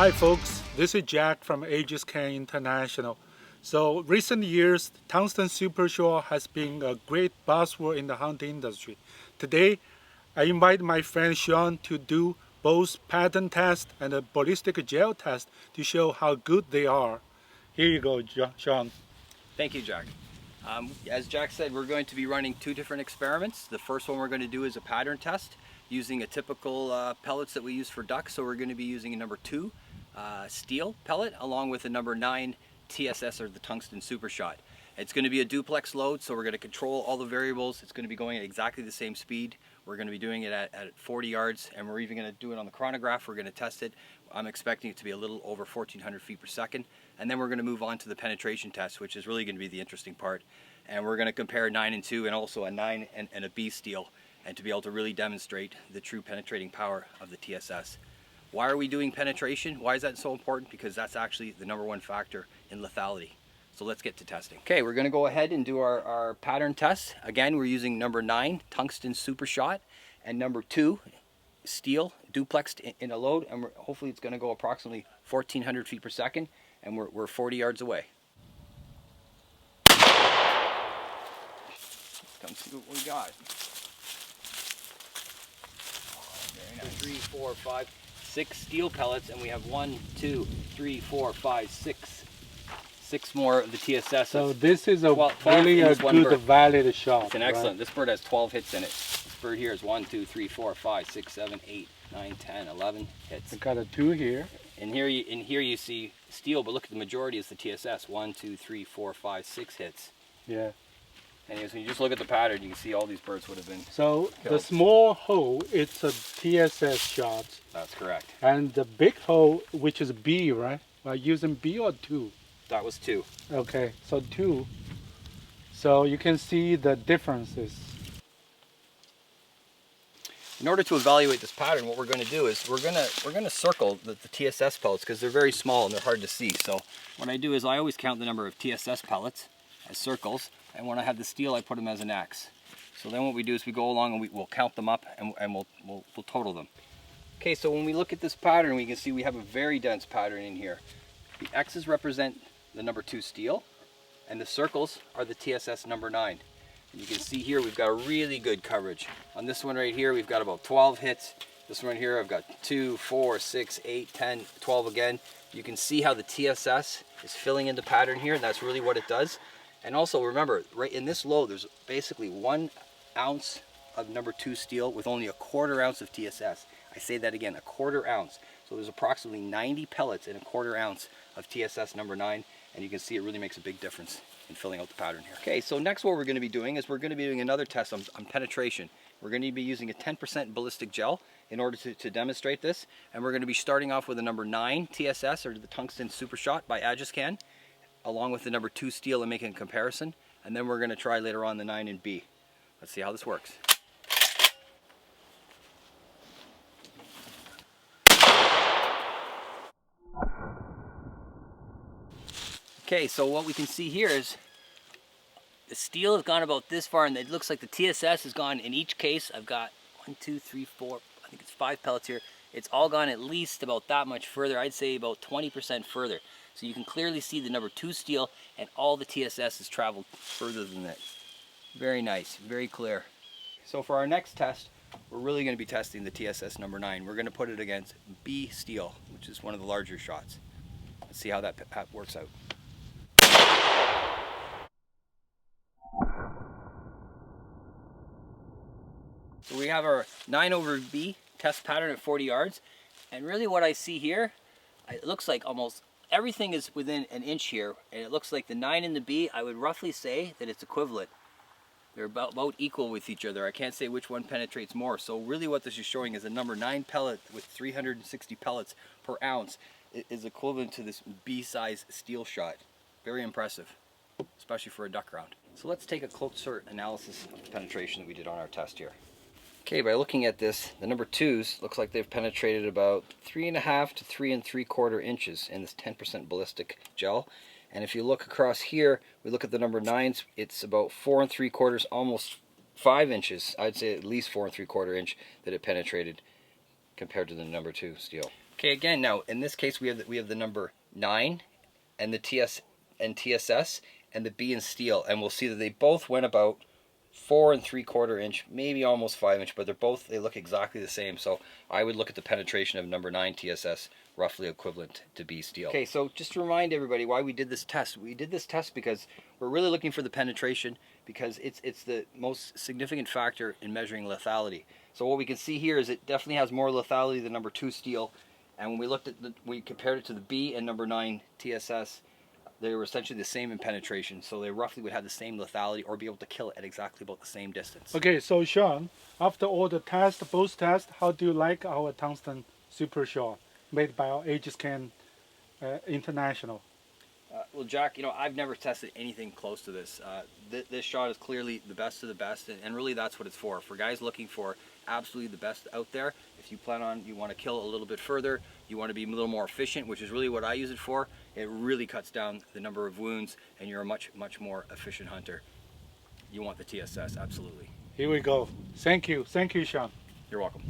Hi folks, this is Jack from Aegis Can International. So recent years, tungsten super short has been a great buzzword in the hunting industry. Today, I invite my friend Sean to do both pattern test and a ballistic gel test to show how good they are. Here you go, Sean. Thank you, Jack. As Jack said, we're going to be running two different experiments. The first one we're going to do is a pattern test using a typical pellets that we use for ducks. So we're going to be using a number 2 steel pellet along with a number 9 TSS, or the Tungsten Super Shot. It's going to be a duplex load, so we're going to control all the variables. It's going to be going at exactly the same speed. We're going to be doing it at 40 yards, and we're even going to do it on the chronograph. We're going to test it. I'm expecting it to be a little over 1,400 feet per second. And then we're going to move on to the penetration test, which is really going to be the interesting part. And we're going to compare 9 and 2 and also a 9 and a B steel, and to be able to really demonstrate the true penetrating power of the TSS. Why are we doing penetration? Why is that so important? Because that's actually the number 1 factor in lethality. So let's get to testing. Okay, we're going to go ahead and do our pattern test. Again, we're using number 9 Tungsten Super Shot and number 2 steel duplexed in a load, and hopefully it's going to go approximately 1,400 feet per second, and we're 40 yards away. Come see what we got. Very nice. 3, 4, 5, 6 steel pellets, and we have 1, 2, 3, 4, 5, 6 more of the TSS. So this is a really a good valid shot. It's an excellent. Right? This bird has 12 hits in it. This bird here is 1, 2, 3, 4, 5, 6, 7, 8, 9, 10, 11 hits. I got a 2 here. And here you see steel, but look at the majority is the TSS. 1, 2, 3, 4, 5, 6 hits. Yeah. Anyways, when you just look at the pattern, you can see all these birds would have been So killed. The small hole, it's a TSS shot. That's correct. And the big hole, which is B, right? By using B or 2? That was 2. Okay, so 2. So you can see the differences. In order to evaluate this pattern, what we're going to do is we're going to circle the TSS pellets because they're very small and they're hard to see. So what I do is I always count the number of TSS pellets as circles, and when I have the steel, I put them as an X. So then what we do is we go along and we'll count them up, and we'll total them. Okay, so when we look at this pattern, we can see we have a very dense pattern in here. The X's represent the number 2 steel, and the circles are the TSS number 9. And you can see here we've got a really good coverage. On this one right here, we've got about 12 hits. This one here, I've got 2, 4, 6, 8, 10, 12 again. You can see how the TSS is filling in the pattern here, and that's really what it does. And also remember, right in this load, there's basically 1 ounce of number 2 steel with only a 1/4 ounce of TSS. I say that again, a 1/4 ounce. So there's approximately 90 pellets in a 1/4 ounce of TSS number 9, and you can see it really makes a big difference in filling out the pattern here. Okay, so next what we're going to be doing is we're going to be doing another test on penetration. We're going to be using a 10% ballistic gel in order to demonstrate this, and we're going to be starting off with a number 9 TSS, or the Tungsten Super Shot by Aegis Can, along with the number 2 steel, and making a comparison, and then we're going to try later on the 9 and B. Let's see how this works. Okay, so what we can see here is the steel has gone about this far, and it looks like the TSS has gone, in each case, I've got 1, 2, 3, 4, I think it's 5 pellets here. It's all gone at least about that much further. I'd say about 20% further. So you can clearly see the number 2 steel, and all the TSS has traveled further than that. Very nice, very clear. So for our next test, we're really going to be testing the TSS number 9. We're going to put it against B steel, which is one of the larger shots. Let's see how that works out. So we have our 9 over B test pattern at 40 yards, and really what I see here, it looks like almost everything is within an inch here, and it looks like the 9 and the B, I would roughly say that it's equivalent. They're about equal with each other. I can't say which one penetrates more. So really what this is showing is a number 9 pellet with 360 pellets per ounce is equivalent to this B-size steel shot. Very impressive, especially for a duck round. So let's take a closer analysis of the penetration that we did on our test here. Okay, by looking at this, the number 2s looks like they've penetrated about 3.5 to 3 3/4 inches in this 10% ballistic gel. And if you look across here, we look at the number 9s, it's about 4 3/4, almost 5 inches. I'd say at least 4 3/4 inch that it penetrated compared to the number 2 steel. Okay, again, now in this case we have the number 9 and the TSS and the B in steel, and we'll see that they both went about 4 3/4 inch, maybe almost 5 inch, but they look exactly the same. So I would look at the penetration of number 9 TSS, roughly equivalent to B steel. Okay, so just to remind everybody why we did this test. We did this test because we're really looking for the penetration, because it's the most significant factor in measuring lethality. So what we can see here is it definitely has more lethality than number 2 steel. And when we looked at we compared it to the B and number 9 TSS, they were essentially the same in penetration. So they roughly would have the same lethality or be able to kill it at exactly about the same distance. Okay, so Sean, after all the tests, both tests, how do you like our tungsten super shot made by our Aegis Can International? Well, Jack, you know, I've never tested anything close to this. This shot is clearly the best of the best, and really that's what it's for. For guys looking for absolutely the best out there, if you want to kill a little bit further, you want to be a little more efficient, which is really what I use it for. It really cuts down the number of wounds, and you're a much more efficient hunter. You want the TSS, absolutely. Here we go. Thank you, Sean. You're welcome.